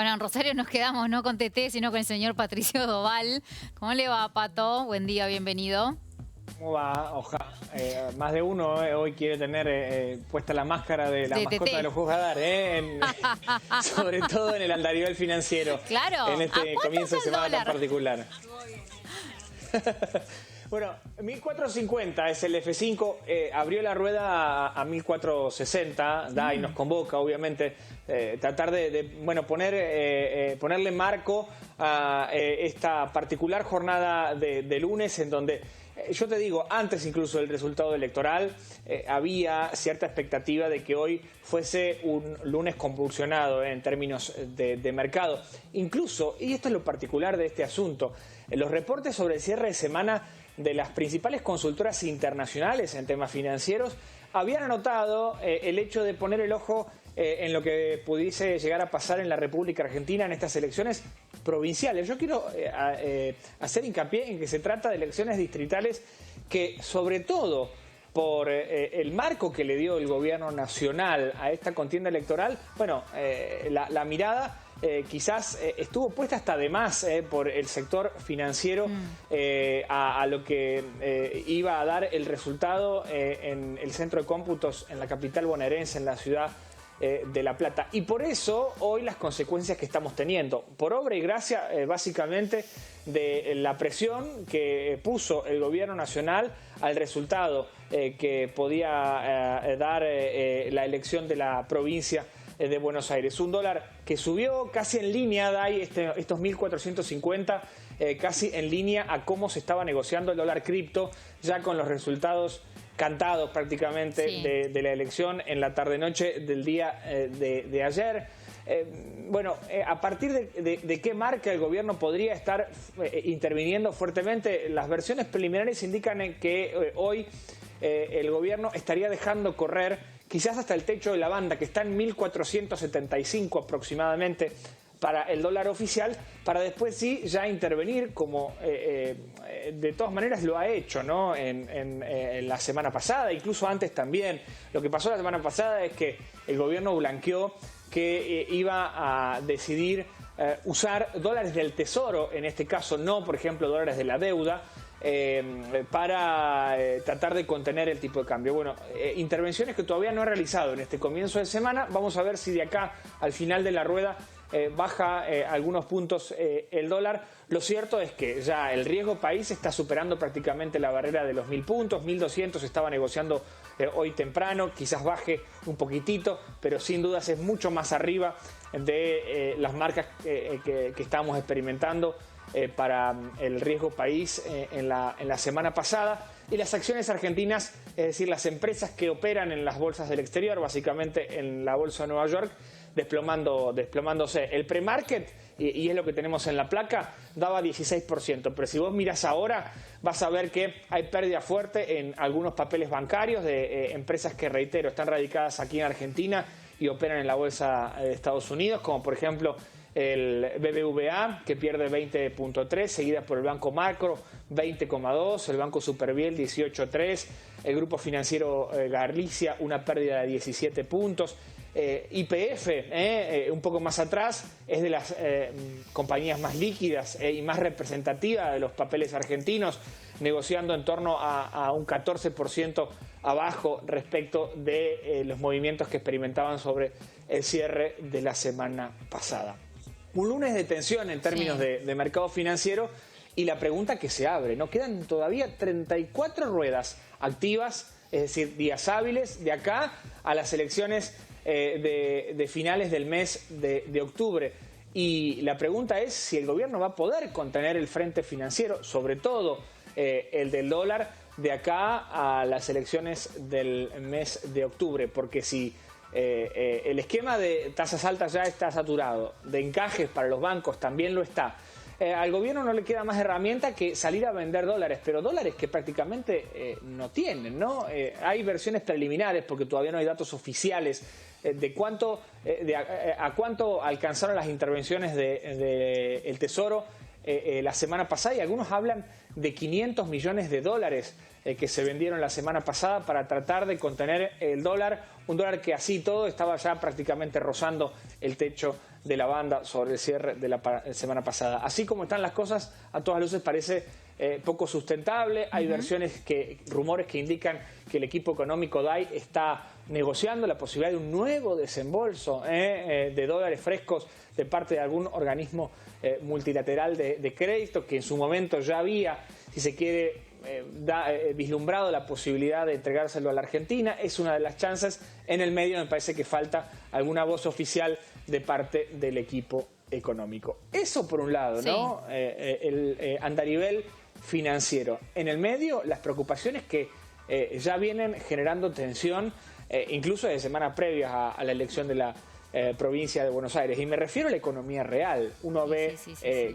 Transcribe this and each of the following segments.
Bueno, en Rosario nos quedamos no con TT, sino con el señor Patricio Doval. ¿Cómo le va, Pato? Buen día, bienvenido. ¿Cómo va? Más de uno hoy quiere tener puesta la máscara de la De mascota de TT. los Juegos Hadar, sobre todo en el andarivel financiero, Claro. en ¿A este cuánto comienzo de está el semana tan dólar? particular. Bueno, 1450 es el F5, abrió la rueda a 1460, da y nos convoca, obviamente, tratar de ponerle marco a esta particular jornada de lunes en donde, yo te digo, antes incluso del resultado electoral, había cierta expectativa de que hoy fuese un lunes convulsionado en términos de mercado. Incluso, y esto es lo particular de este asunto, los reportes sobre el cierre de semana de las principales consultoras internacionales en temas financieros habían anotado el hecho de poner el ojo en lo que pudiese llegar a pasar en la República Argentina en estas elecciones provinciales. Yo quiero hacer hincapié en que se trata de elecciones distritales que, sobre todo por el marco que le dio el gobierno nacional a esta contienda electoral, bueno, la mirada quizás estuvo puesta hasta de más por el sector financiero a lo que iba a dar el resultado en el centro de cómputos en la capital bonaerense, en la ciudad de La Plata. Y por eso hoy las consecuencias que estamos teniendo, por obra y gracia básicamente de la presión que puso el gobierno nacional al resultado que podía dar la elección de la provincia de Buenos Aires. Un dólar que subió casi en línea, Dai, estos 1450, casi en línea a cómo se estaba negociando el dólar cripto, ya con los resultados cantados prácticamente de la elección en la tarde-noche del día de ayer. A partir de qué marca el gobierno podría estar interviniendo fuertemente, las versiones preliminares indican que hoy el gobierno estaría dejando correr quizás hasta el techo de la banda, que está en 1475 aproximadamente para el dólar oficial, para después sí ya intervenir, como de todas maneras lo ha hecho, ¿no? En la semana pasada, incluso antes también. Lo que pasó la semana pasada es que el gobierno blanqueó que iba a decidir usar dólares del tesoro, en este caso no, por ejemplo, dólares de la deuda, para tratar de contener el tipo de cambio. Bueno, intervenciones que todavía no ha realizado en este comienzo de semana. Vamos a ver si de acá al final de la rueda baja algunos puntos el dólar. Lo cierto es que ya el riesgo país está superando prácticamente la barrera de los 1000 puntos, 1200 estaba negociando hoy temprano, quizás baje un poquitito, pero sin dudas es mucho más arriba de las marcas que estamos experimentando para el riesgo país en la semana pasada. Y las acciones argentinas, es decir, las empresas que operan en las bolsas del exterior, básicamente en la bolsa de Nueva York, desplomándose. El pre-market, y es lo que tenemos en la placa, daba 16%, pero si vos miras ahora vas a ver que hay pérdida fuerte en algunos papeles bancarios de empresas que, reitero, están radicadas aquí en Argentina y operan en la bolsa de Estados Unidos, como por ejemplo el BBVA, que pierde 20.3, seguida por el Banco Macro, 20.2, el Banco Superviel, 18.3, el Grupo Financiero Galicia, una pérdida de 17 puntos. YPF, un poco más atrás, es de las compañías más líquidas y más representativas de los papeles argentinos, negociando en torno a un 14% abajo respecto de los movimientos que experimentaban sobre el cierre de la semana pasada. Un lunes de tensión en términos de mercado financiero, y la pregunta que se abre, ¿no? Quedan todavía 34 ruedas activas, es decir, días hábiles de acá a las elecciones de finales del mes de octubre. Y la pregunta es si el gobierno va a poder contener el frente financiero, sobre todo el del dólar, de acá a las elecciones del mes de octubre, porque si el esquema de tasas altas ya está saturado, de encajes para los bancos también lo está, al gobierno no le queda más herramienta que salir a vender dólares, pero dólares que prácticamente no tienen, ¿no? Hay versiones preliminares, porque todavía no hay datos oficiales de cuánto, a cuánto alcanzaron las intervenciones del Tesoro la semana pasada, y algunos hablan de 500 millones de dólares que se vendieron la semana pasada para tratar de contener el dólar, un dólar que así todo estaba ya prácticamente rozando el techo de la banda sobre el cierre de la semana pasada. Así como están las cosas, a todas luces parece poco sustentable. Hay rumores que indican que el equipo económico DAI está negociando la posibilidad de un nuevo desembolso de dólares frescos de parte de algún organismo multilateral de crédito, que en su momento ya había, si se quiere, vislumbrado la posibilidad de entregárselo a la Argentina. Es una de las chances. En el medio me parece que falta alguna voz oficial de parte del equipo económico. Eso por un lado, ¿no? El andarivel financiero. En el medio, las preocupaciones que ya vienen generando tensión, incluso de semanas previas a la elección de la provincia de Buenos Aires. Y me refiero a la economía real. Uno ve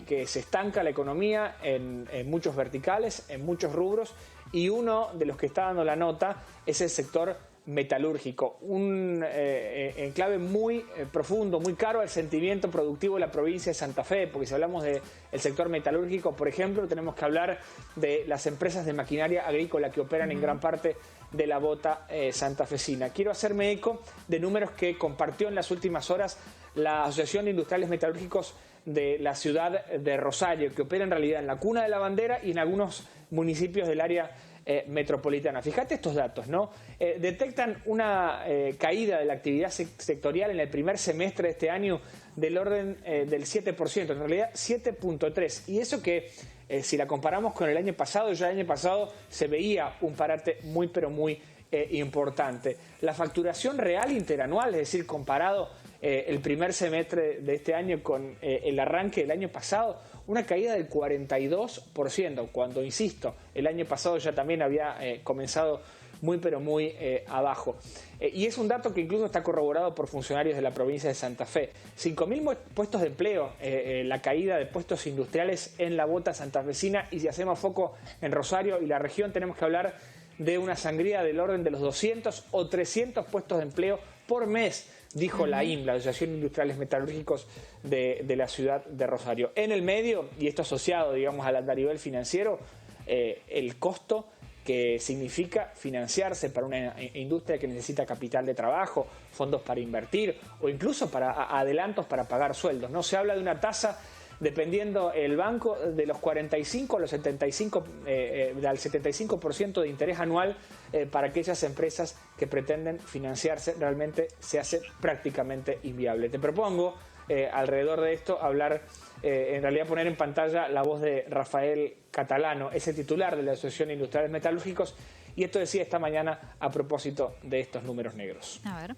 que se estanca la economía en muchos verticales, en muchos rubros, y uno de los que está dando la nota es el sector metalúrgico, un enclave muy profundo, muy caro al sentimiento productivo de la provincia de Santa Fe, porque si hablamos del sector metalúrgico, por ejemplo, tenemos que hablar de las empresas de maquinaria agrícola que operan en gran parte de la bota santafesina. Quiero hacerme eco de números que compartió en las últimas horas la Asociación de Industriales Metalúrgicos de la ciudad de Rosario, que opera en realidad en la Cuna de la Bandera y en algunos municipios del área metropolitana. Fíjate estos datos, ¿no? Detectan una caída de la actividad sectorial en el primer semestre de este año del orden del 7%, en realidad 7.3%. Y eso que, si la comparamos con el año pasado, ya el año pasado se veía un parate muy, pero muy importante. La facturación real interanual, es decir, comparado el primer semestre de este año con el arranque del año pasado, una caída del 42%, cuando, insisto, el año pasado ya también había comenzado muy pero muy abajo. Y es un dato que incluso está corroborado por funcionarios de la provincia de Santa Fe. 5.000 puestos de empleo, la caída de puestos industriales en la bota santafesina, y si hacemos foco en Rosario y la región, tenemos que hablar de una sangría del orden de los 200 o 300 puestos de empleo por mes, dijo la AIM, la Asociación de Industriales Metalúrgicos de la ciudad de Rosario. En el medio, y esto asociado, digamos, al andarivel financiero, el costo que significa financiarse para una industria que necesita capital de trabajo, fondos para invertir o incluso para adelantos para pagar sueldos. No se habla de una tasa, dependiendo el banco, de los 45 a los 75, al 75% de interés anual para aquellas empresas que pretenden financiarse. Realmente se hace prácticamente inviable. Te propongo, alrededor de esto, hablar, en realidad poner en pantalla la voz de Rafael Catalano, es el titular de la Asociación de Industriales Metalúrgicos, y esto decía esta mañana a propósito de estos números negros. A ver.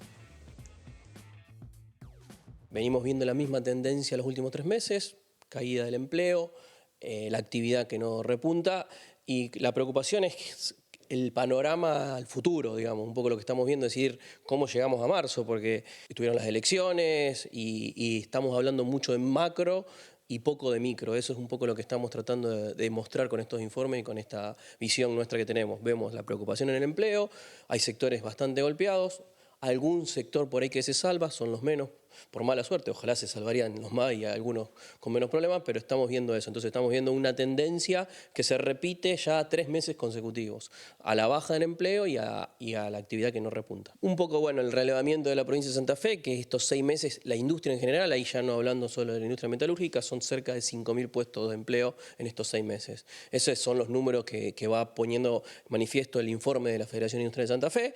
Venimos viendo la misma tendencia los últimos 3 meses, caída del empleo, la actividad que no repunta, y la preocupación es el panorama al futuro, digamos, un poco lo que estamos viendo, es decir, cómo llegamos a marzo, porque estuvieron las elecciones y estamos hablando mucho de macro y poco de micro. Eso es un poco lo que estamos tratando de mostrar con estos informes y con esta visión nuestra que tenemos. Vemos la preocupación en el empleo, hay sectores bastante golpeados, algún sector por ahí que se salva, son los menos, por mala suerte, ojalá se salvarían los más y algunos con menos problemas, pero estamos viendo eso. Entonces estamos viendo una tendencia que se repite ya 3 meses consecutivos, a la baja del empleo y a la actividad que no repunta. Un poco, bueno, el relevamiento de la provincia de Santa Fe, que estos 6 meses, la industria en general, ahí ya no hablando solo de la industria metalúrgica, son cerca de 5.000 puestos de empleo en estos 6 meses. Esos son los números que va poniendo manifiesto el informe de la Federación Industrial de Santa Fe.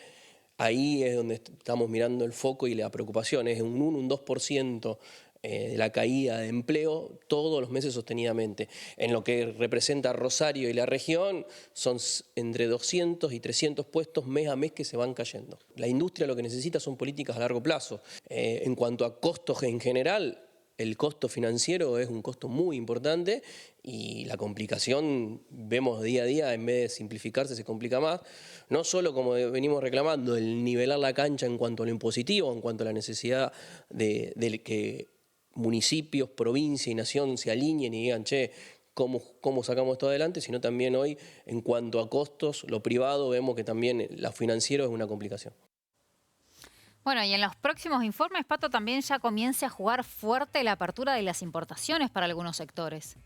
Ahí es donde estamos mirando el foco y la preocupación. Es un 1, un 2% de la caída de empleo todos los meses sostenidamente. En lo que representa Rosario y la región, son entre 200 y 300 puestos mes a mes que se van cayendo. La industria lo que necesita son políticas a largo plazo. En cuanto a costos en general, el costo financiero es un costo muy importante y la complicación, vemos día a día, en vez de simplificarse, se complica más. No solo, como venimos reclamando, el nivelar la cancha en cuanto a lo impositivo, en cuanto a la necesidad de que municipios, provincia y nación se alineen y digan, che, ¿cómo sacamos esto adelante? Sino también hoy, en cuanto a costos, lo privado, vemos que también lo financiero es una complicación. Bueno, y en los próximos informes, Pato, también ya comienza a jugar fuerte la apertura de las importaciones para algunos sectores.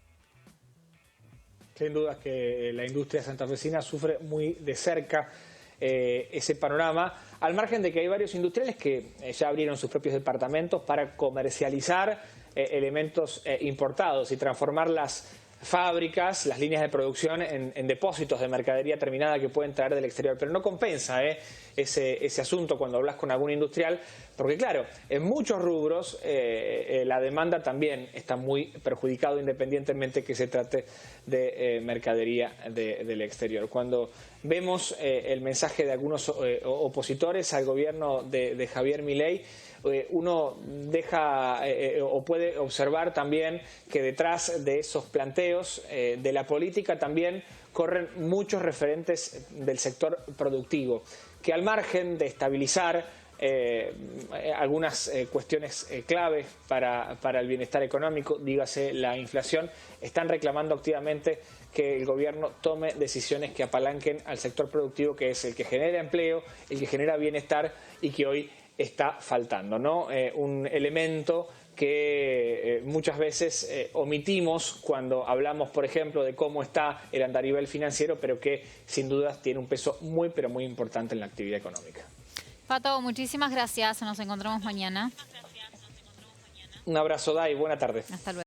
Sin duda que la industria santafesina sufre muy de cerca ese panorama, al margen de que hay varios industriales que ya abrieron sus propios departamentos para comercializar elementos importados y transformar las fábricas, las líneas de producción en depósitos de mercadería terminada que pueden traer del exterior. Pero no compensa ese asunto cuando hablas con algún industrial, porque claro, en muchos rubros la demanda también está muy perjudicada, independientemente que se trate de mercadería del exterior. Cuando vemos el mensaje de algunos opositores al gobierno de Javier Milei, uno deja o puede observar también que detrás de esos planteos de la política también corren muchos referentes del sector productivo, que al margen de estabilizar algunas cuestiones claves para el bienestar económico, dígase la inflación, están reclamando activamente que el gobierno tome decisiones que apalanquen al sector productivo, que es el que genera empleo, el que genera bienestar y que hoy está faltando, ¿no? Un elemento que muchas veces omitimos cuando hablamos, por ejemplo, de cómo está el andarivel financiero, pero que sin duda tiene un peso muy, pero muy importante en la actividad económica. Pato, muchísimas gracias. Nos encontramos mañana. Un abrazo, Dai. Buena tarde. Hasta luego.